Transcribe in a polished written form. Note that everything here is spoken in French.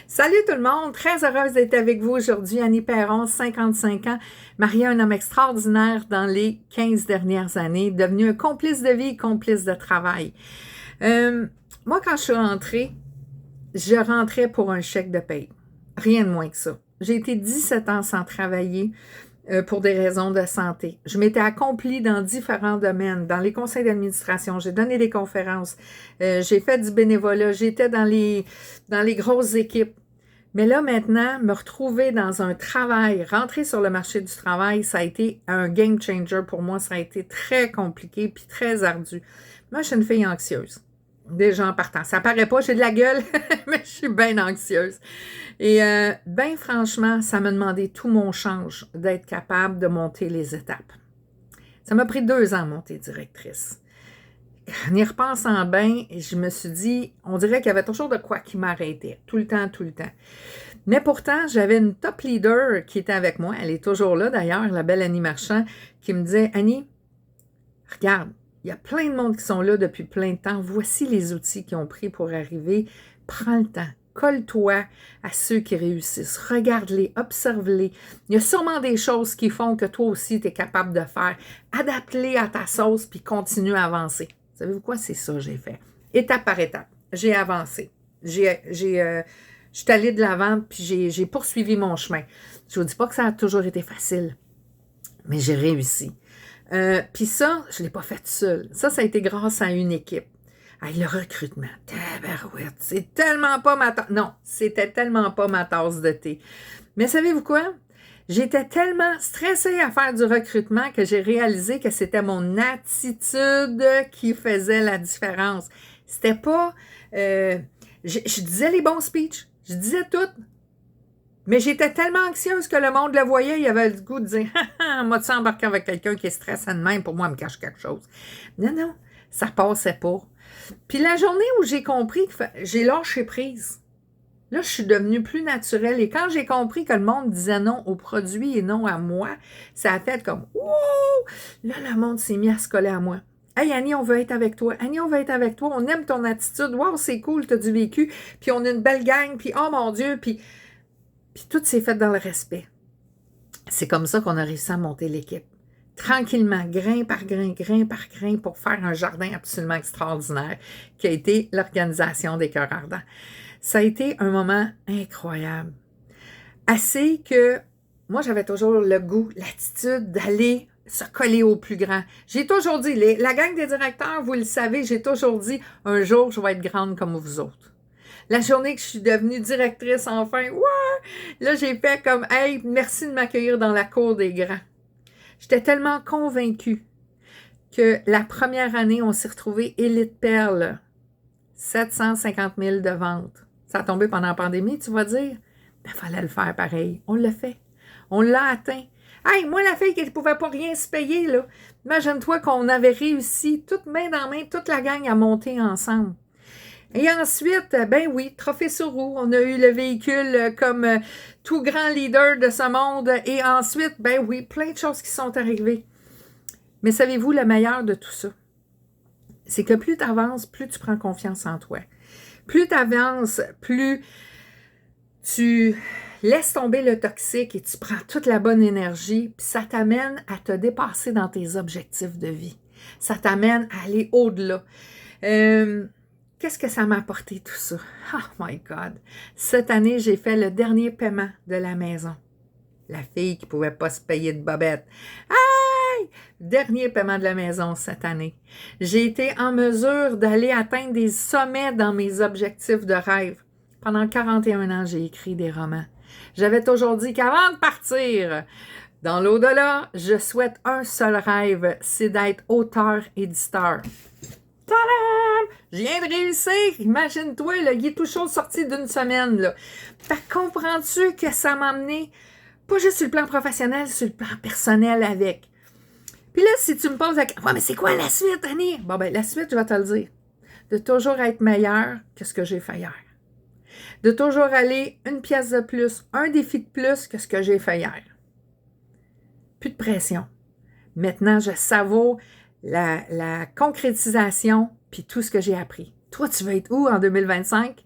Salut tout le monde, très heureuse d'être avec vous aujourd'hui. Annie Perron, 55 ans, mariée à un homme extraordinaire dans les 15 dernières années, devenue un complice de vie, complice de travail. Moi, quand je suis rentrée, je rentrais pour un chèque de paye. Rien de moins que ça. J'ai été 17 ans sans travailler pour des raisons de santé. Je m'étais accomplie dans différents domaines, dans les conseils d'administration, j'ai donné des conférences, j'ai fait du bénévolat, j'étais dans les grosses équipes. Mais là, maintenant, me retrouver dans un travail, rentrer sur le marché du travail, ça a été un game changer pour moi. Ça a été très compliqué puis très ardu. Moi, je suis une fille anxieuse. Déjà en partant. Ça paraît pas, j'ai de la gueule, mais je suis bien anxieuse. Et bien franchement, ça m'a demandé tout mon change d'être capable de monter les étapes. Ça m'a pris 2 ans à monter directrice. En y repensant bien, je me suis dit, on dirait qu'il y avait toujours de quoi qui m'arrêtait, tout le temps, tout le temps. Mais pourtant, j'avais une top leader qui était avec moi, elle est toujours là d'ailleurs, la belle Annie Marchand, qui me disait, Annie, regarde, il y a plein de monde qui sont là depuis plein de temps, voici les outils qu'ils ont pris pour arriver, prends le temps. Colle-toi à ceux qui réussissent. Regarde-les, observe-les. Il y a sûrement des choses qui font que toi aussi, tu es capable de faire. Adapte-les à ta sauce, puis continue à avancer. Savez-vous quoi? C'est ça que j'ai fait. Étape par étape. J'ai avancé. Je suis allée de l'avant, puis j'ai poursuivi mon chemin. Je ne vous dis pas que ça a toujours été facile, mais j'ai réussi. Puis ça, je ne l'ai pas fait seule. Ça a été grâce à une équipe. Hey, le recrutement, tabarouette, c'est tellement pas ma tasse. Non, c'était tellement pas ma tasse de thé. Mais savez-vous quoi? J'étais tellement stressée à faire du recrutement que j'ai réalisé que c'était mon attitude qui faisait la différence. C'était pas... je disais les bons speeches, je disais tout, mais j'étais tellement anxieuse que le monde le voyait, il avait le goût de dire « Ah, moi, tu embarquer avec quelqu'un qui est stressant de même, pour moi, elle me cache quelque chose. » Non, ça passait pas. Puis la journée où j'ai compris que j'ai lâché prise, là, je suis devenue plus naturelle. Et quand j'ai compris que le monde disait non au produit et non à moi, ça a fait comme « Wow! » Là, le monde s'est mis à se coller à moi. « Hey, Annie, on veut être avec toi. Annie, on veut être avec toi. On aime ton attitude. Wow, c'est cool, t'as du vécu. Puis on a une belle gang. Puis oh mon Dieu. » Puis tout s'est fait dans le respect. C'est comme ça qu'on a réussi à monter l'équipe. Tranquillement, grain par grain, pour faire un jardin absolument extraordinaire qui a été l'organisation des Cœurs Ardents. Ça a été un moment incroyable. Assez que moi, j'avais toujours le goût, l'attitude d'aller se coller au plus grand. J'ai toujours dit, la gang des directeurs, vous le savez, j'ai toujours dit, un jour, je vais être grande comme vous autres. La journée que je suis devenue directrice, enfin, ouais, là, j'ai fait comme, hey, merci de m'accueillir dans la cour des grands. J'étais tellement convaincue que la première année, on s'est retrouvé Élite Perle, 750 000 de ventes. Ça a tombé pendant la pandémie, tu vas dire? Mais il fallait le faire pareil. On l'a fait. On l'a atteint. Hey, moi, la fille qui ne pouvait pas rien se payer, là, imagine-toi qu'on avait réussi, toute main dans main, toute la gang à monter ensemble. Et ensuite, ben oui, trophée sur roue, on a eu le véhicule comme tout grand leader de ce monde. Et ensuite, ben oui, plein de choses qui sont arrivées. Mais savez-vous, le meilleur de tout ça? C'est que plus tu avances, plus tu prends confiance en toi. Plus tu avances, plus tu laisses tomber le toxique et tu prends toute la bonne énergie, puis ça t'amène à te dépasser dans tes objectifs de vie. Ça t'amène à aller au-delà. Qu'est-ce que ça m'a apporté tout ça? Oh my God! Cette année, j'ai fait le dernier paiement de la maison. La fille qui ne pouvait pas se payer de bobette. Hey! Dernier paiement de la maison cette année. J'ai été en mesure d'aller atteindre des sommets dans mes objectifs de rêve. Pendant 41 ans, j'ai écrit des romans. J'avais toujours dit qu'avant de partir dans l'au-delà, je souhaite un seul rêve, c'est d'être auteur-éditeur. Tadam! Je viens de réussir! Imagine-toi, là, il est tout chaud sorti d'une semaine. Là. Fait que comprends-tu que ça m'a amené, pas juste sur le plan professionnel, sur le plan personnel avec. Puis là, si tu me poses la question, ouais, mais c'est quoi la suite, Annie? Bon, ben, la suite, je vais te le dire. De toujours être meilleur que ce que j'ai fait hier. De toujours aller une pièce de plus, un défi de plus que ce que j'ai fait hier. Plus de pression. Maintenant, je savoure la concrétisation puis tout ce que j'ai appris. Toi, tu veux être où en 2025?